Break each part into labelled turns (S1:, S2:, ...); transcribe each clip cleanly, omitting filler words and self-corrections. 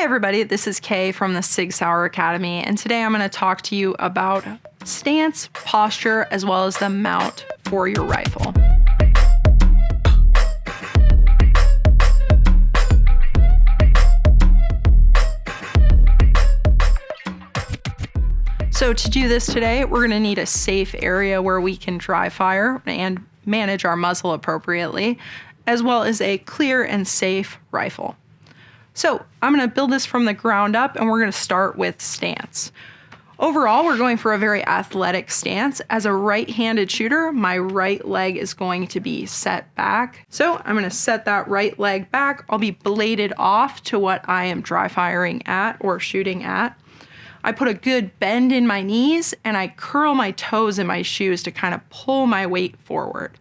S1: Hi everybody, this is Kay from the SIG SAUER Academy, and today I'm going to talk to you about stance, posture, as well as the mount for your rifle. So to do this today, we're going to need a safe area where we can dry fire and manage our muzzle appropriately, as well as a clear and safe rifle. So I'm going to build this from the ground up, and we're going to start with stance. Overall, we're going for a very athletic stance. As a right-handed shooter, my right leg is going to be set back. So I'm going to set that right leg back. I'll be bladed off to what I am dry firing at or shooting at. I put a good bend in my knees, and I curl my toes in my shoes to kind of pull my weight forward.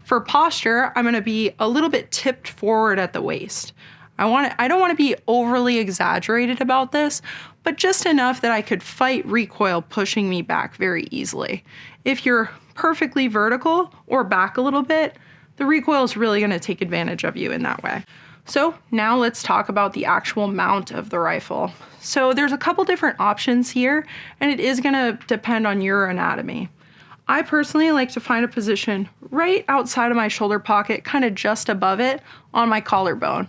S1: For posture, I'm going to be a little bit tipped forward at the waist. I don't want to be overly exaggerated about this, but just enough that I could fight recoil pushing me back very easily. If you're perfectly vertical or back a little bit, the recoil is really going to take advantage of you in that way. So now let's talk about the actual mount of the rifle. So there's a couple different options here, and it is going to depend on your anatomy. I personally like to find a position right outside of my shoulder pocket, kind of just above it on my collarbone.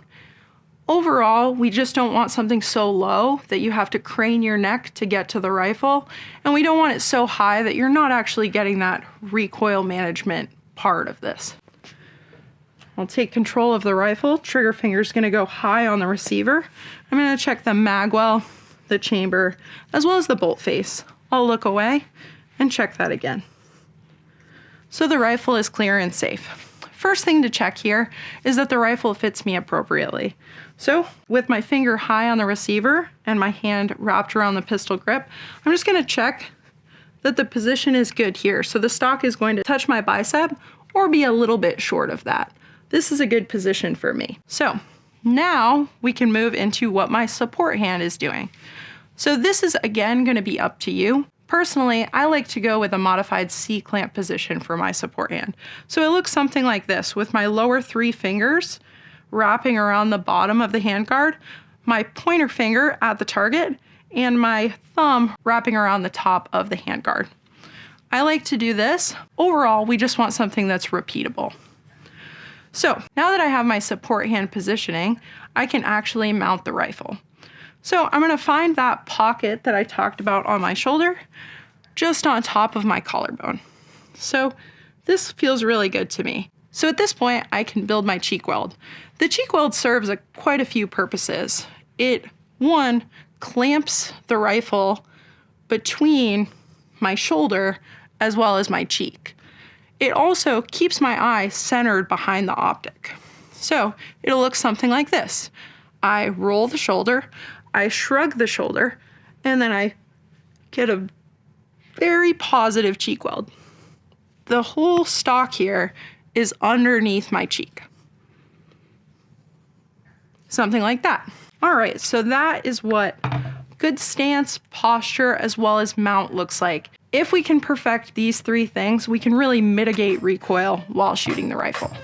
S1: Overall, we just don't want something so low that you have to crane your neck to get to the rifle, and we don't want it so high that you're not actually getting that recoil management part of this. I'll take control of the rifle. Trigger finger is going to go high on the receiver. I'm going to check the magwell, the chamber, as well as the bolt face. I'll look away and check that again. So the rifle is clear and safe. First thing to check here is that the rifle fits me appropriately. So with my finger high on the receiver and my hand wrapped around the pistol grip, I'm just going to check that the position is good here. So the stock is going to touch my bicep or be a little bit short of that. This is a good position for me. So now we can move into what my support hand is doing. So this is again going to be up to you. Personally, I like to go with a modified C-clamp position for my support hand. So it looks something like this, with my lower three fingers wrapping around the bottom of the handguard, my pointer finger at the target, and my thumb wrapping around the top of the handguard. I like to do this. Overall, we just want something that's repeatable. So now that I have my support hand positioning, I can actually mount the rifle. So I'm going to find that pocket that I talked about on my shoulder, just on top of my collarbone. So this feels really good to me. So at this point, I can build my cheek weld. The cheek weld serves quite a few purposes. It, one, clamps the rifle between my shoulder as well as my cheek. It also keeps my eye centered behind the optic. So it'll look something like this. I roll the shoulder, I shrug the shoulder, and then I get a very positive cheek weld. The whole stock here is underneath my cheek. Something like that. All right, so that is what good stance, posture, as well as mount looks like. If we can perfect these three things, we can really mitigate recoil while shooting the rifle.